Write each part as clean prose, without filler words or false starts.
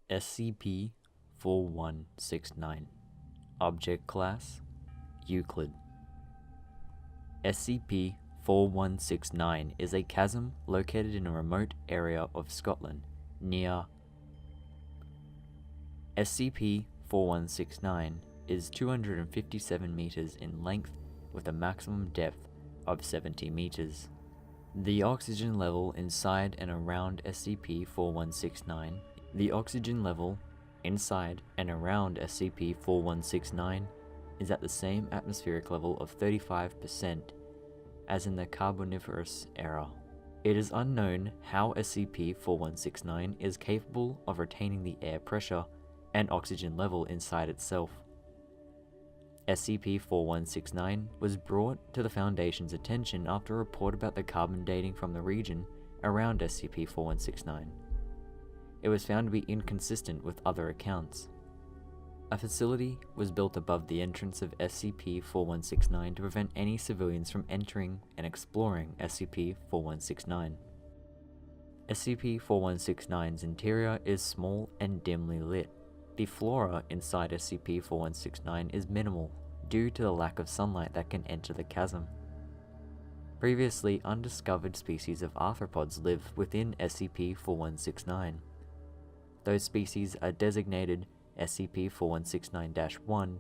SCP-4169. Object Class: Euclid. SCP-4169 is a chasm located in a remote area of Scotland, near SCP-4169 is 257 meters in length with a maximum depth of 70 meters. The oxygen level inside and around SCP-4169 The oxygen level inside and around SCP-4169 is at the same atmospheric level of 35% as in the Carboniferous era. It is unknown how SCP-4169 is capable of retaining the air pressure and oxygen level inside itself. SCP-4169 was brought to the Foundation's attention after a report about the carbon dating from the region around SCP-4169. It was found to be inconsistent with other accounts. A facility was built above the entrance of SCP-4169 to prevent any civilians from entering and exploring SCP-4169. SCP-4169's interior is small and dimly lit. The flora inside SCP-4169 is minimal due to the lack of sunlight that can enter the chasm. Previously undiscovered species of arthropods live within SCP-4169. Those species are designated SCP-4169-1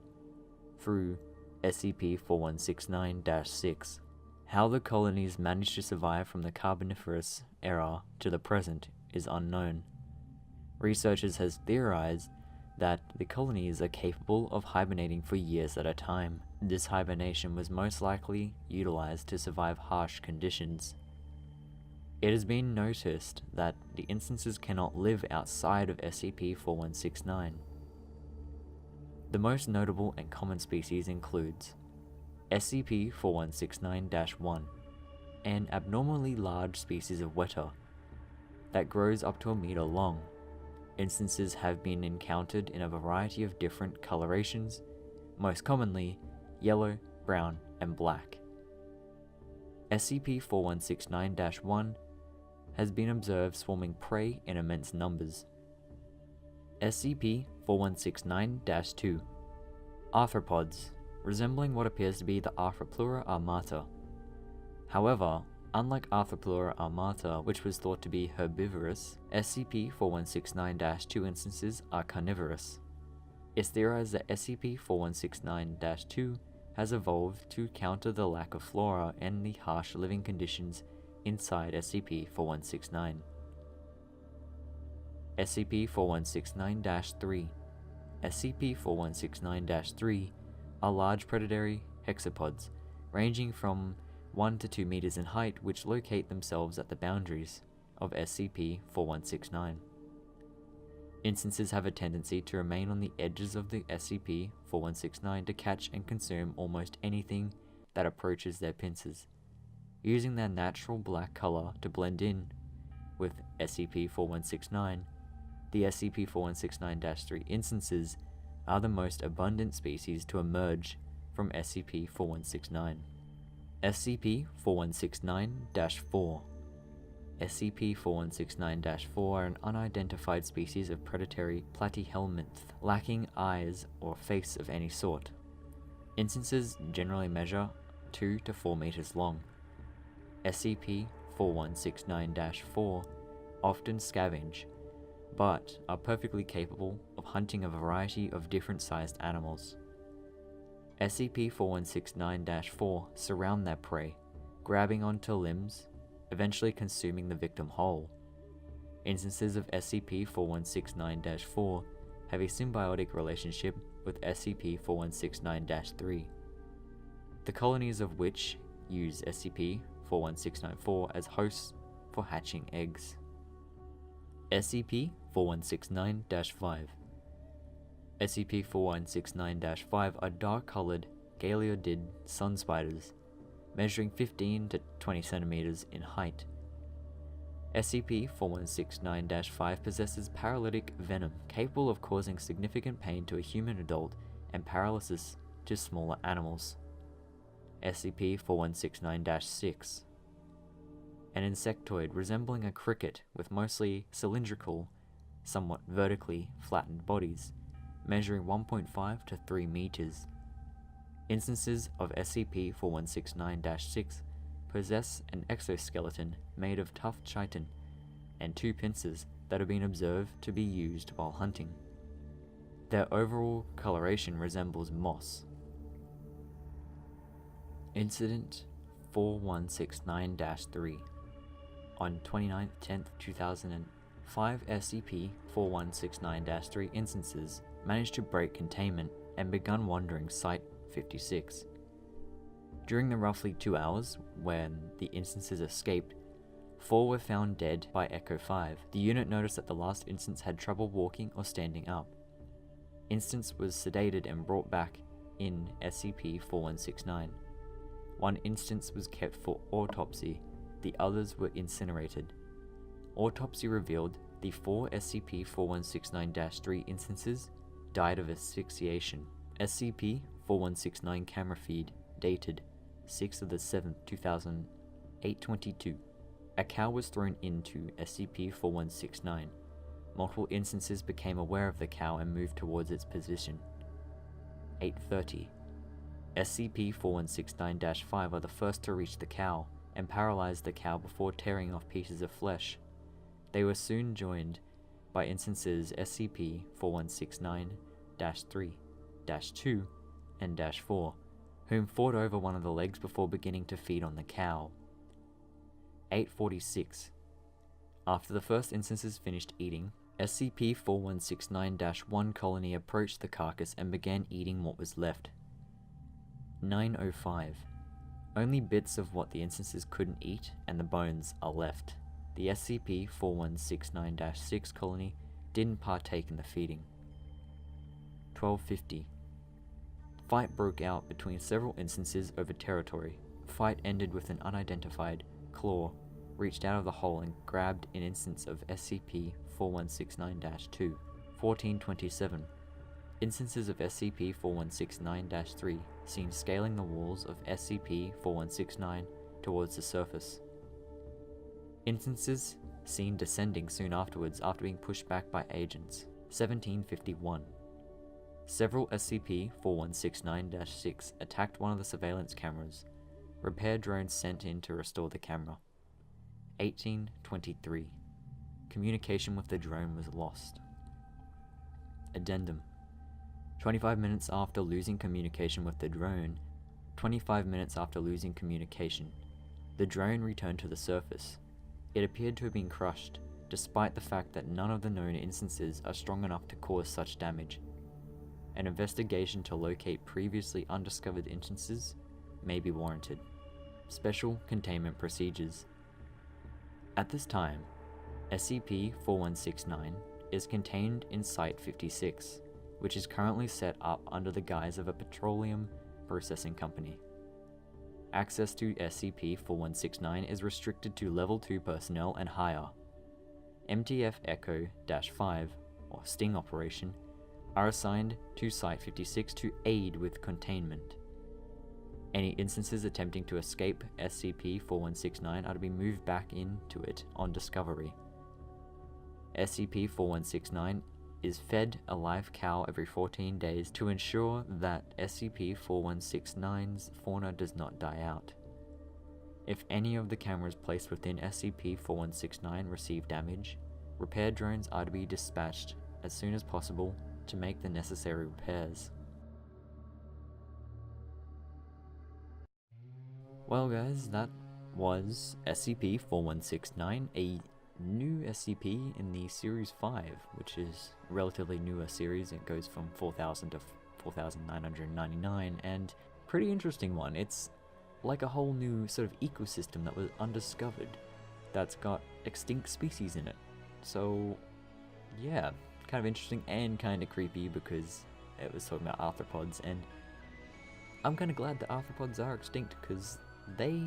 through SCP-4169-6. How the colonies managed to survive from the Carboniferous era to the present is unknown. Researchers have theorized that the colonies are capable of hibernating for years at a time. This hibernation was most likely utilized to survive harsh conditions. It has been noticed that the instances cannot live outside of SCP-4169. The most notable and common species includes SCP-4169-1, an abnormally large species of weta that grows up to a meter long. Instances have been encountered in a variety of different colorations, most commonly yellow, brown, and black. SCP-4169-1 has been observed swarming prey in immense numbers. SCP-4169-2 Arthropods, resembling what appears to be the Arthropleura armata. However, unlike Arthropleura armata, which was thought to be herbivorous, SCP-4169-2 instances are carnivorous. It's theorized that SCP-4169-2 has evolved to counter the lack of flora and the harsh living conditions inside SCP-4169. SCP-4169-3 SCP-4169-3 are large predatory hexapods, ranging from 1 to 2 meters in height, which locate themselves at the boundaries of SCP-4169. Instances have a tendency to remain on the edges of the SCP-4169 to catch and consume almost anything that approaches their pincers, using their natural black color to blend in with SCP-4169. The SCP-4169-3 instances are the most abundant species to emerge from SCP-4169. SCP-4169-4 SCP-4169-4 are an unidentified species of predatory platyhelminth, lacking eyes or face of any sort. Instances generally measure 2 to 4 meters long. SCP-4169-4 often scavenge, but are perfectly capable of hunting a variety of different sized animals. SCP-4169-4 surround their prey, grabbing onto limbs, eventually consuming the victim whole. Instances of SCP-4169-4 have a symbiotic relationship with SCP-4169-3, the colonies of which use SCP-4169-4 as hosts for hatching eggs. SCP-4169-5 SCP-4169-5 are dark-colored Galeodid sun spiders, measuring 15 to 20 centimeters in height. SCP-4169-5 possesses paralytic venom capable of causing significant pain to a human adult and paralysis to smaller animals. SCP-4169-6 An insectoid resembling a cricket with mostly cylindrical, somewhat vertically flattened bodies, measuring 1.5 to 3 meters. Instances of SCP-4169-6 possess an exoskeleton made of tough chitin and 2 pincers that have been observed to be used while hunting. Their overall coloration resembles moss. Incident 4169-3. On 29/10/2005, SCP-4169-3 instances managed to break containment and begun wandering Site-56. During the roughly 2 hours when the instances escaped, 4 were found dead by Echo 5. The unit noticed that the last instance had trouble walking or standing up. Instance was sedated and brought back in SCP-4169. 1 instance was kept for autopsy, the others were incinerated. Autopsy revealed the 4 SCP-4169-3 instances died of asphyxiation. SCP-4169 camera feed dated 6/7/2008-22. A cow was thrown into SCP-4169. Multiple instances became aware of the cow and moved towards its position. 8:30. SCP-4169-5 are the first to reach the cow and paralyzed the cow before tearing off pieces of flesh. They were soon joined by instances SCP-4169-3, -2, and -4, whom fought over one of the legs before beginning to feed on the cow. 8:46. After the first instances finished eating, SCP-4169-1 colony approached the carcass and began eating what was left. 9:05. Only bits of what the instances couldn't eat and the bones are left. The SCP-4169-6 colony didn't partake in the feeding. 12:50. Fight broke out between several instances over territory. Fight ended with an unidentified claw reached out of the hole and grabbed an instance of SCP-4169-2. 14:27. Instances of SCP-4169-3 seen scaling the walls of SCP-4169 towards the surface. Instances seen descending soon afterwards after being pushed back by agents. 17:51. Several SCP-4169-6 attacked one of the surveillance cameras. Repair drones sent in to restore the camera. 18:23. Communication with the drone was lost. Addendum. 25 minutes after losing communication with the drone, 25 minutes after losing communication, the drone returned to the surface. It appeared to have been crushed, despite the fact that none of the known instances are strong enough to cause such damage. An investigation to locate previously undiscovered instances may be warranted. Special containment procedures. At this time, SCP-4169 is contained in Site-56, which is currently set up under the guise of a petroleum processing company. Access to SCP-4169 is restricted to Level 2 personnel and higher. MTF Echo-5, or Sting Operation, are assigned to Site-56 to aid with containment. Any instances attempting to escape SCP-4169 are to be moved back into it on discovery. SCP-4169 is fed a live cow every 14 days to ensure that SCP-4169's fauna does not die out. If any of the cameras placed within SCP-4169 receive damage, repair drones are to be dispatched as soon as possible to make the necessary repairs. Well guys, that was SCP-4169, a new SCP in the Series 5, which is a relatively newer series. It goes from 4,000 to 4,999, and pretty interesting one. It's like a whole new sort of ecosystem that was undiscovered, that's got extinct species in it. So yeah, kind of interesting and kind of creepy because it was talking about arthropods, and I'm kind of glad that arthropods are extinct because they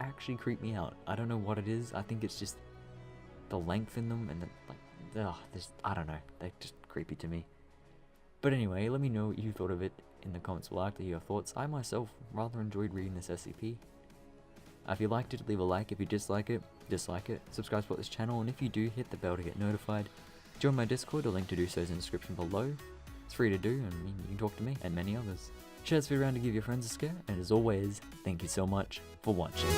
actually creep me out. I don't know what it is. I think it's just the length in them and the, I don't know, they're just creepy to me. But anyway, let me know what you thought of it in the comments below. I'd like to hear your thoughts. I myself rather enjoyed reading this SCP. If you liked it, leave a like. If you dislike it, dislike it. Subscribe to this channel, and if you do, hit the bell to get notified. Join my Discord, a link to do so is in the description below. It's free to do, and you can talk to me and many others. Share this video around to give your friends a scare, and as always, thank you so much for watching.